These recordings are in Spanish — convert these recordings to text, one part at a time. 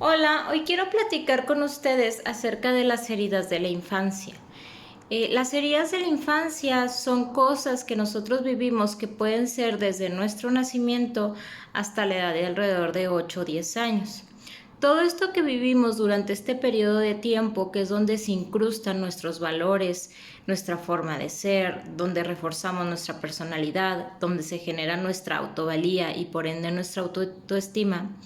Hola, hoy quiero platicar con ustedes acerca de las heridas de la infancia. Las heridas de la infancia son cosas que nosotros vivimos que pueden ser desde nuestro nacimiento hasta la edad de alrededor de 8 o 10 años. Todo esto que vivimos durante este periodo de tiempo, que es donde se incrustan nuestros valores, nuestra forma de ser, donde reforzamos nuestra personalidad, donde se genera nuestra autovalía y por ende nuestra autoestima,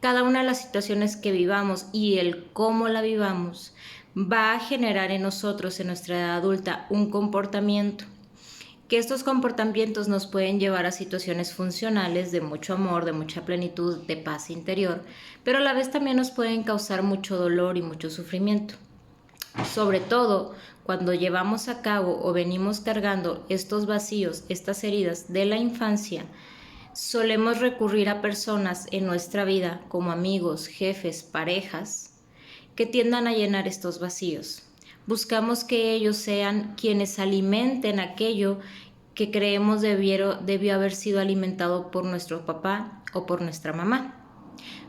cada una de las situaciones que vivamos y el cómo la vivamos va a generar en nosotros, en nuestra edad adulta, un comportamiento. Que estos comportamientos nos pueden llevar a situaciones funcionales de mucho amor, de mucha plenitud, de paz interior, pero a la vez también nos pueden causar mucho dolor y mucho sufrimiento. Sobre todo cuando llevamos a cabo o venimos cargando estos vacíos, estas heridas de la infancia, solemos recurrir a personas en nuestra vida como amigos, jefes, parejas, que tiendan a llenar estos vacíos. Buscamos que ellos sean quienes alimenten aquello que creemos debió haber sido alimentado por nuestro papá o por nuestra mamá.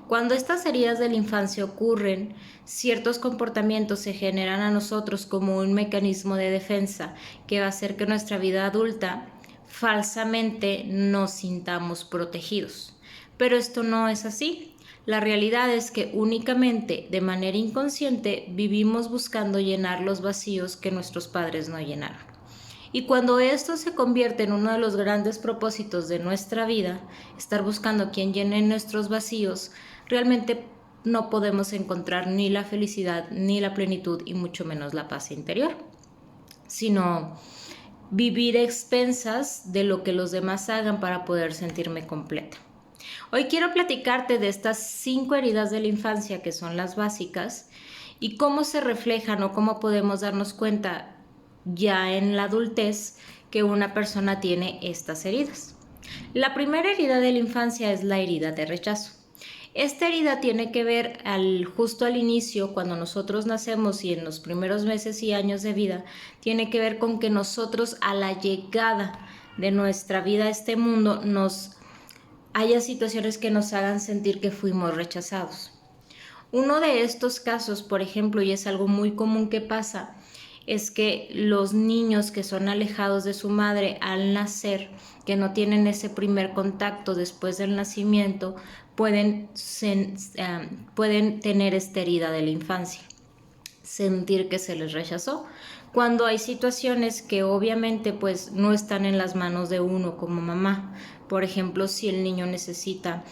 Cuando estas heridas de la infancia ocurren, ciertos comportamientos se generan a nosotros como un mecanismo de defensa que va a hacer que nuestra vida adulta falsamente nos sintamos protegidos. Pero esto no es así. La realidad es que únicamente de manera inconsciente vivimos buscando llenar los vacíos que nuestros padres no llenaron. Y cuando esto se convierte en uno de los grandes propósitos de nuestra vida, estar buscando quien llene nuestros vacíos, realmente no podemos encontrar ni la felicidad, ni la plenitud, y mucho menos la paz interior, sino vivir a expensas de lo que los demás hagan para poder sentirme completa. Hoy quiero platicarte de estas 5 heridas de la infancia que son las básicas y cómo se reflejan o cómo podemos darnos cuenta ya en la adultez que una persona tiene estas heridas. La primera herida de la infancia es la herida de rechazo. Esta herida tiene que ver justo al inicio, cuando nosotros nacemos y en los primeros meses y años de vida, tiene que ver con que nosotros a la llegada de nuestra vida a este mundo haya situaciones que nos hagan sentir que fuimos rechazados. Uno de estos casos, por ejemplo, y es algo muy común que pasa, es que los niños que son alejados de su madre al nacer, que no tienen ese primer contacto después del nacimiento, pueden tener esta herida de la infancia, sentir que se les rechazó, cuando hay situaciones que obviamente pues no están en las manos de uno como mamá. Por ejemplo, si el niño necesita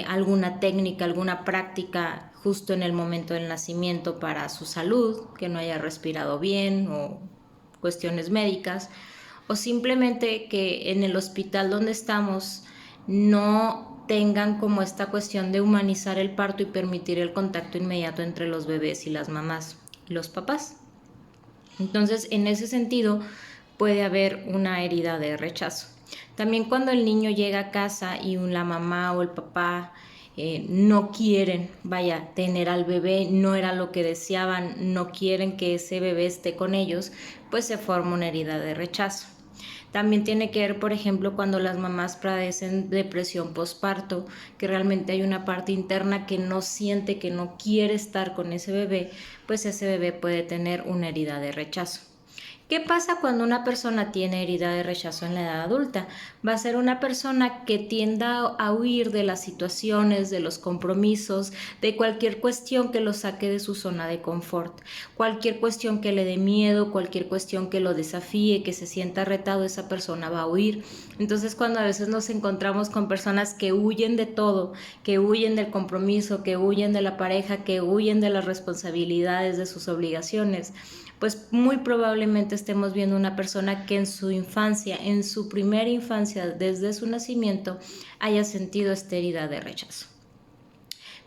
alguna técnica, alguna práctica justo en el momento del nacimiento para su salud, que no haya respirado bien o cuestiones médicas, o simplemente que en el hospital donde estamos no tengan como esta cuestión de humanizar el parto y permitir el contacto inmediato entre los bebés y las mamás y los papás. Entonces, en ese sentido, puede haber una herida de rechazo. También cuando el niño llega a casa y la mamá o el papá no quieren, tener al bebé, no era lo que deseaban, no quieren que ese bebé esté con ellos, pues se forma una herida de rechazo. También tiene que ver, por ejemplo, cuando las mamás padecen depresión postparto, que realmente hay una parte interna que no siente, que no quiere estar con ese bebé, pues ese bebé puede tener una herida de rechazo. ¿Qué pasa cuando una persona tiene herida de rechazo en la edad adulta? Va a ser una persona que tienda a huir de las situaciones, de los compromisos, de cualquier cuestión que lo saque de su zona de confort. Cualquier cuestión que le dé miedo, cualquier cuestión que lo desafíe, que se sienta retado, esa persona va a huir. Entonces, cuando a veces nos encontramos con personas que huyen de todo, que huyen del compromiso, que huyen de la pareja, que huyen de las responsabilidades, de sus obligaciones, pues muy probablemente estemos viendo una persona que en su infancia, en su primera infancia, desde su nacimiento, haya sentido esta herida de rechazo.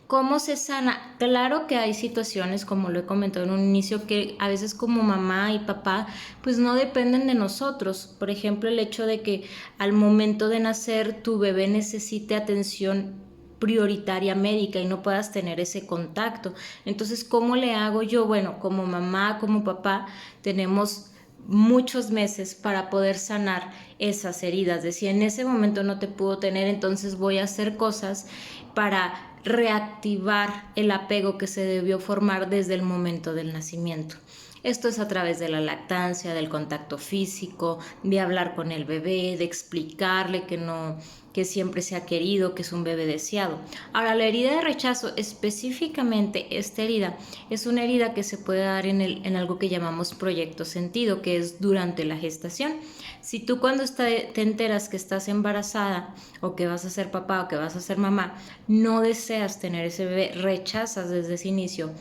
¿Cómo se sana? Claro que hay situaciones, como lo he comentado en un inicio, que a veces como mamá y papá, pues no dependen de nosotros. Por ejemplo, el hecho de que al momento de nacer tu bebé necesite atención prioritaria médica y no puedas tener ese contacto. Entonces, ¿cómo le hago yo? Bueno, como mamá, como papá, tenemos muchos meses para poder sanar esas heridas. De si en ese momento no te puedo tener, entonces voy a hacer cosas para reactivar el apego que se debió formar desde el momento del nacimiento. Esto es a través de la lactancia, del contacto físico, de hablar con el bebé, de explicarle que siempre se ha querido, que es un bebé deseado. Ahora, la herida de rechazo, específicamente esta herida, es una herida que se puede dar en algo que llamamos proyecto sentido, que es durante la gestación. Si tú cuando te enteras que estás embarazada o que vas a ser papá o que vas a ser mamá, no deseas tener ese bebé, rechazas desde ese inicio,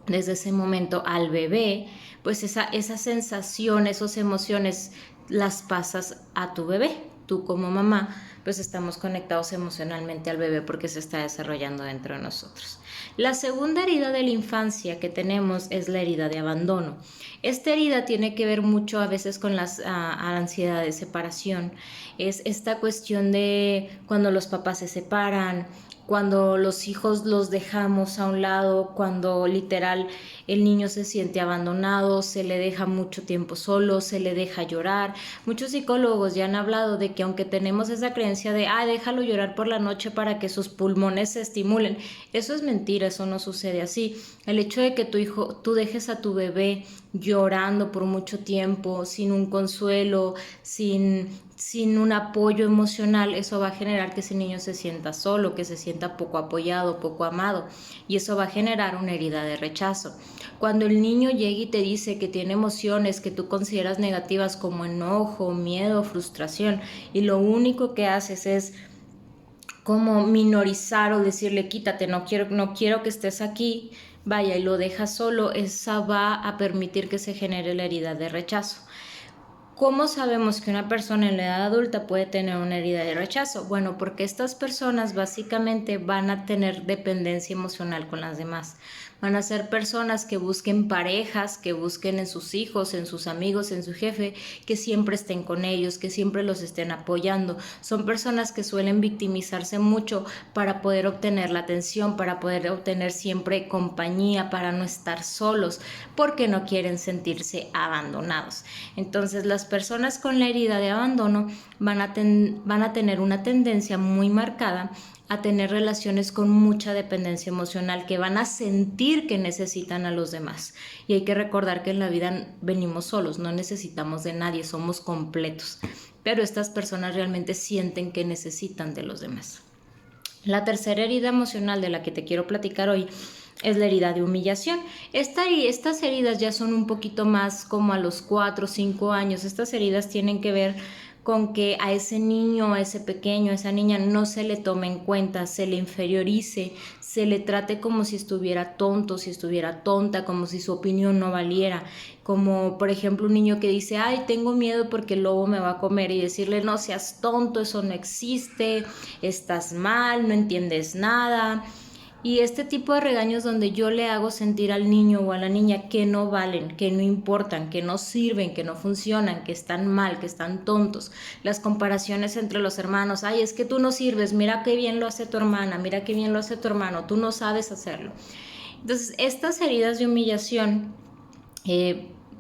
desde ese momento al bebé, pues esa sensación, esas emociones las pasas a tu bebé. Tú como mamá, pues estamos conectados emocionalmente al bebé porque se está desarrollando dentro de nosotros. La segunda herida de la infancia que tenemos es la herida de abandono. Esta herida tiene que ver mucho a veces con las ansiedad de separación. Es esta cuestión de cuando los papás se separan, cuando los hijos los dejamos a un lado, cuando literal el niño se siente abandonado, se le deja mucho tiempo solo, se le deja llorar. Muchos psicólogos ya han hablado de que aunque tenemos esa creencia de, déjalo llorar por la noche para que sus pulmones se estimulen, eso es mentira, eso no sucede así. El hecho de que tú dejes a tu bebé llorando por mucho tiempo, sin un consuelo, sin un apoyo emocional, eso va a generar que ese niño se sienta solo, que se sienta poco apoyado, poco amado, y eso va a generar una herida de rechazo. Cuando el niño llega y te dice que tiene emociones que tú consideras negativas como enojo, miedo, frustración, y lo único que haces es como minorizar o decirle quítate, no quiero que estés aquí, vaya, y lo dejas solo, esa va a permitir que se genere la herida de rechazo. ¿Cómo sabemos que una persona en la edad adulta puede tener una herida de rechazo? Bueno, porque estas personas básicamente van a tener dependencia emocional con las demás. Van a ser personas que busquen parejas, que busquen en sus hijos, en sus amigos, en su jefe, que siempre estén con ellos, que siempre los estén apoyando. Son personas que suelen victimizarse mucho para poder obtener la atención, para poder obtener siempre compañía, para no estar solos, porque no quieren sentirse abandonados. Entonces, las personas con la herida de abandono van a tener una tendencia muy marcada a tener relaciones con mucha dependencia emocional, que van a sentir que necesitan a los demás. Y hay que recordar que en la vida venimos solos, no necesitamos de nadie, somos completos. Pero estas personas realmente sienten que necesitan de los demás. La tercera herida emocional de la que te quiero platicar hoy es la herida de humillación. Estas heridas ya son un poquito más como a los 4 o 5 años. Estas heridas tienen que ver con que a ese niño, a ese pequeño, a esa niña no se le tome en cuenta, se le inferiorice, se le trate como si estuviera tonto, si estuviera tonta, como si su opinión no valiera. Como por ejemplo un niño que dice, tengo miedo porque el lobo me va a comer, y decirle, no seas tonto, eso no existe, estás mal, no entiendes nada. Y este tipo de regaños donde yo le hago sentir al niño o a la niña que no valen, que no importan, que no sirven, que no funcionan, que están mal, que están tontos. Las comparaciones entre los hermanos, es que tú no sirves, mira qué bien lo hace tu hermana, mira qué bien lo hace tu hermano, tú no sabes hacerlo. Entonces, estas heridas de humillación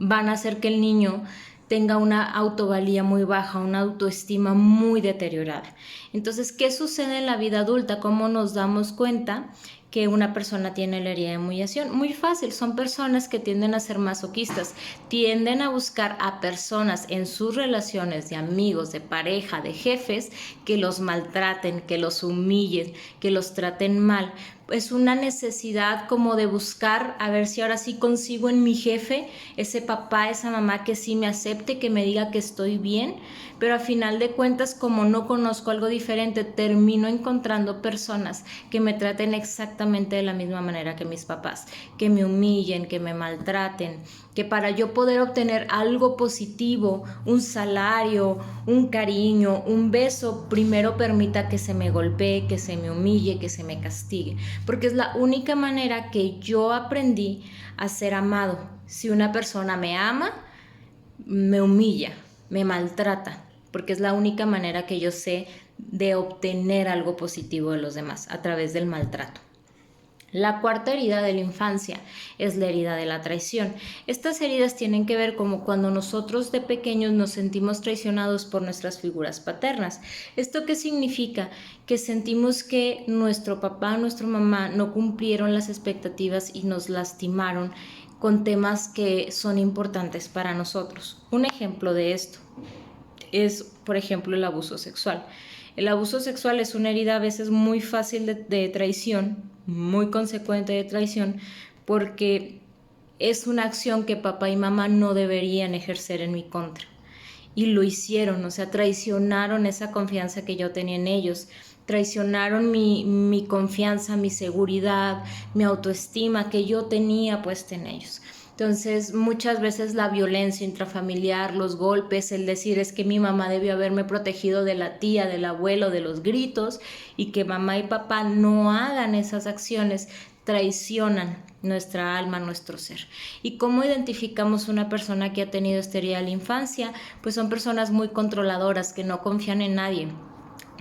van a hacer que el niño tenga una autovalía muy baja, una autoestima muy deteriorada. Entonces, ¿qué sucede en la vida adulta? ¿Cómo nos damos cuenta que una persona tiene la herida de humillación? Muy fácil, son personas que tienden a ser masoquistas, tienden a buscar a personas en sus relaciones de amigos, de pareja, de jefes, que los maltraten, que los humillen, que los traten mal. Es una necesidad como de buscar a ver si ahora sí consigo en mi jefe ese papá, esa mamá que sí me acepte, que me diga que estoy bien, pero a final de cuentas, como no conozco algo diferente, termino encontrando personas que me traten exactamente de la misma manera que mis papás, que me humillen, que me maltraten, que para yo poder obtener algo positivo, un salario, un cariño, un beso, primero permita que se me golpee, que se me humille, que se me castigue, porque es la única manera que yo aprendí a ser amado. Si una persona me ama, me humilla, me maltrata, porque es la única manera que yo sé de obtener algo positivo de los demás, a través del maltrato. La cuarta herida de la infancia es la herida de la traición. Estas heridas tienen que ver como cuando nosotros de pequeños nos sentimos traicionados por nuestras figuras paternas. ¿Esto qué significa? Que sentimos que nuestro papá o nuestra mamá no cumplieron las expectativas y nos lastimaron con temas que son importantes para nosotros. Un ejemplo de esto es, por ejemplo, el abuso sexual. El abuso sexual es una herida a veces muy fácil de traición, muy consecuente de traición, porque es una acción que papá y mamá no deberían ejercer en mi contra. Y lo hicieron, o sea, traicionaron esa confianza que yo tenía en ellos, traicionaron mi confianza, mi seguridad, mi autoestima que yo tenía puesta en ellos. Entonces, muchas veces la violencia intrafamiliar, los golpes, el decir es que mi mamá debió haberme protegido de la tía, del abuelo, de los gritos, y que mamá y papá no hagan esas acciones, traicionan nuestra alma, nuestro ser. ¿Y cómo identificamos una persona que ha tenido esta herida de la infancia? Pues son personas muy controladoras, que no confían en nadie.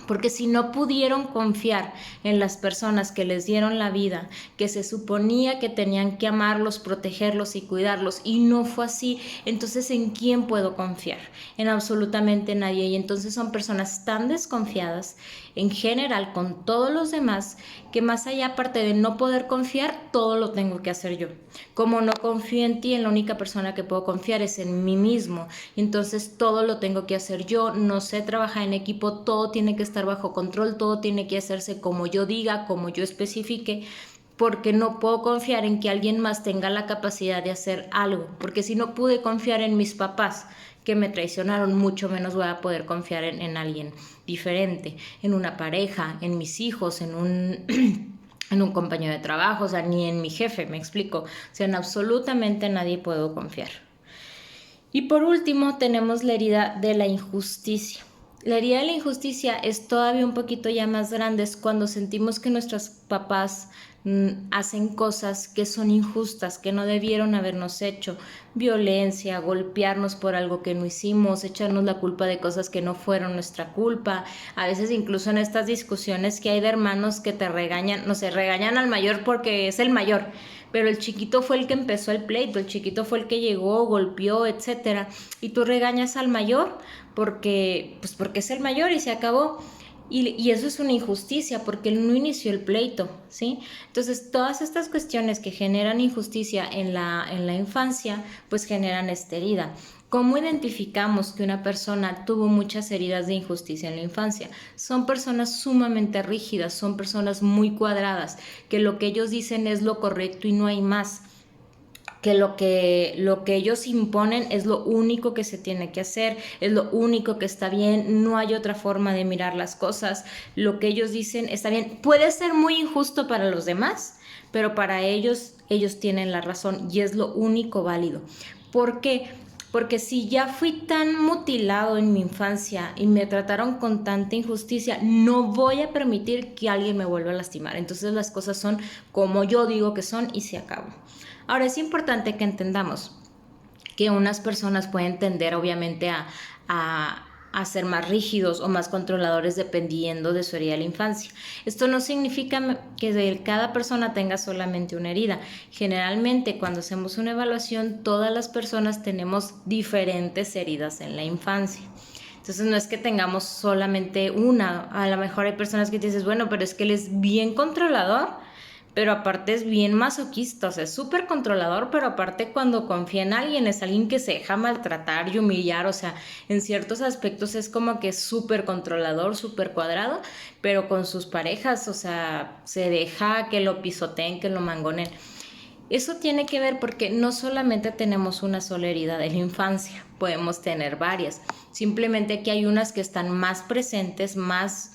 Porque si no pudieron confiar en las personas que les dieron la vida, que se suponía que tenían que amarlos, protegerlos y cuidarlos, y no fue así, entonces ¿en quién puedo confiar? En absolutamente nadie. Y entonces son personas tan desconfiadas en general con todos los demás, que más allá, aparte de no poder confiar, todo lo tengo que hacer yo. Como no confío en ti, en la única persona que puedo confiar es en mí mismo. Entonces todo lo tengo que hacer yo, no sé trabajar en equipo, todo tiene que estar bajo control, todo tiene que hacerse como yo diga, como yo especifique, porque no puedo confiar en que alguien más tenga la capacidad de hacer algo, porque si no pude confiar en mis papás que me traicionaron, mucho menos voy a poder confiar en alguien diferente, en una pareja, en mis hijos, en un compañero de trabajo, o sea, ni en mi jefe, me explico, o sea, en absolutamente nadie puedo confiar. Y por último tenemos la herida de la injusticia. La herida de la injusticia es todavía un poquito ya más grande, es cuando sentimos que nuestros papás hacen cosas que son injustas, que no debieron habernos hecho, violencia, golpearnos por algo que no hicimos, echarnos la culpa de cosas que no fueron nuestra culpa. A veces incluso en estas discusiones que hay de hermanos que te regañan, no sé, regañan al mayor porque es el mayor, pero el chiquito fue el que empezó el pleito, el chiquito fue el que llegó, golpeó, etcétera, y tú regañas al mayor porque es el mayor y se acabó. Y eso es una injusticia porque él no inició el pleito, ¿sí? Entonces, todas estas cuestiones que generan injusticia en la infancia, pues generan esta herida. ¿Cómo identificamos que una persona tuvo muchas heridas de injusticia en la infancia? Son personas sumamente rígidas, son personas muy cuadradas, que lo que ellos dicen es lo correcto y no hay más, que lo que ellos imponen es lo único que se tiene que hacer, es lo único que está bien, no hay otra forma de mirar las cosas, lo que ellos dicen está bien, puede ser muy injusto para los demás, pero para ellos tienen la razón y es lo único válido. ¿Por qué? Porque si ya fui tan mutilado en mi infancia y me trataron con tanta injusticia, no voy a permitir que alguien me vuelva a lastimar. Entonces las cosas son como yo digo que son y se acabó. Ahora es importante que entendamos que unas personas pueden tender obviamente a ser más rígidos o más controladores dependiendo de su herida de la infancia. Esto no significa que cada persona tenga solamente una herida. Generalmente cuando hacemos una evaluación, todas las personas tenemos diferentes heridas en la infancia. Entonces no es que tengamos solamente una. A lo mejor hay personas que te dices, bueno, pero es que él es bien controlador, pero aparte es bien masoquista, o sea, es súper controlador, pero aparte cuando confía en alguien es alguien que se deja maltratar y humillar, o sea, en ciertos aspectos es como que es súper controlador, súper cuadrado, pero con sus parejas, o sea, se deja que lo pisoteen, que lo mangonen. Eso tiene que ver porque no solamente tenemos una sola herida de la infancia, podemos tener varias, simplemente que hay unas que están más presentes, más,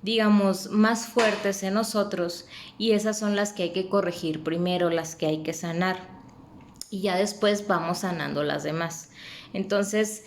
digamos, más fuertes en nosotros, y esas son las que hay que corregir primero, las que hay que sanar, y ya después vamos sanando las demás. Entonces,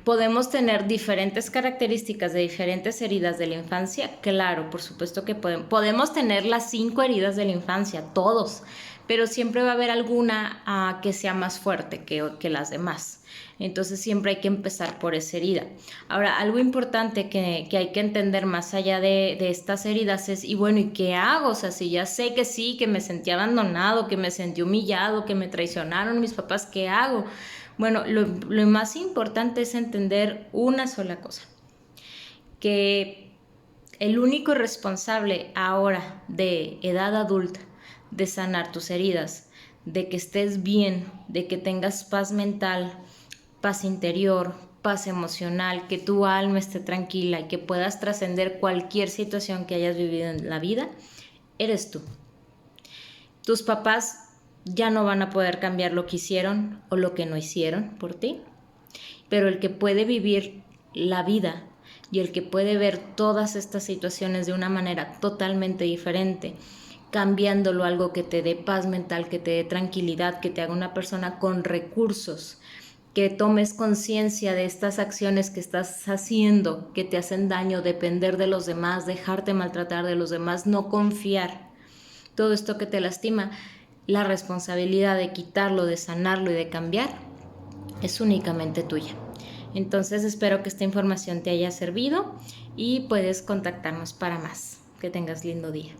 ¿Podemos tener diferentes características de diferentes heridas de la infancia? Claro, por supuesto que podemos tener las 5 heridas de la infancia, todos, pero siempre va a haber alguna que sea más fuerte que las demás. Entonces siempre hay que empezar por esa herida. Ahora, algo importante que hay que entender más allá de estas heridas es, y bueno, ¿y qué hago? O sea, si ya sé que sí, que me sentí abandonado, que me sentí humillado, que me traicionaron mis papás, ¿qué hago? Bueno, lo más importante es entender una sola cosa, que el único responsable ahora de edad adulta de sanar tus heridas, de que estés bien, de que tengas paz mental, paz interior, paz emocional, que tu alma esté tranquila y que puedas trascender cualquier situación que hayas vivido en la vida, eres tú. Tus papás ya no van a poder cambiar lo que hicieron o lo que no hicieron por ti, pero el que puede vivir la vida y el que puede ver todas estas situaciones de una manera totalmente diferente, cambiándolo a algo que te dé paz mental, que te dé tranquilidad, que te haga una persona con recursos, que tomes conciencia de estas acciones que estás haciendo, que te hacen daño, depender de los demás, dejarte maltratar de los demás, no confiar. Todo esto que te lastima, la responsabilidad de quitarlo, de sanarlo y de cambiar es únicamente tuya. Entonces espero que esta información te haya servido y puedes contactarnos para más. Que tengas lindo día.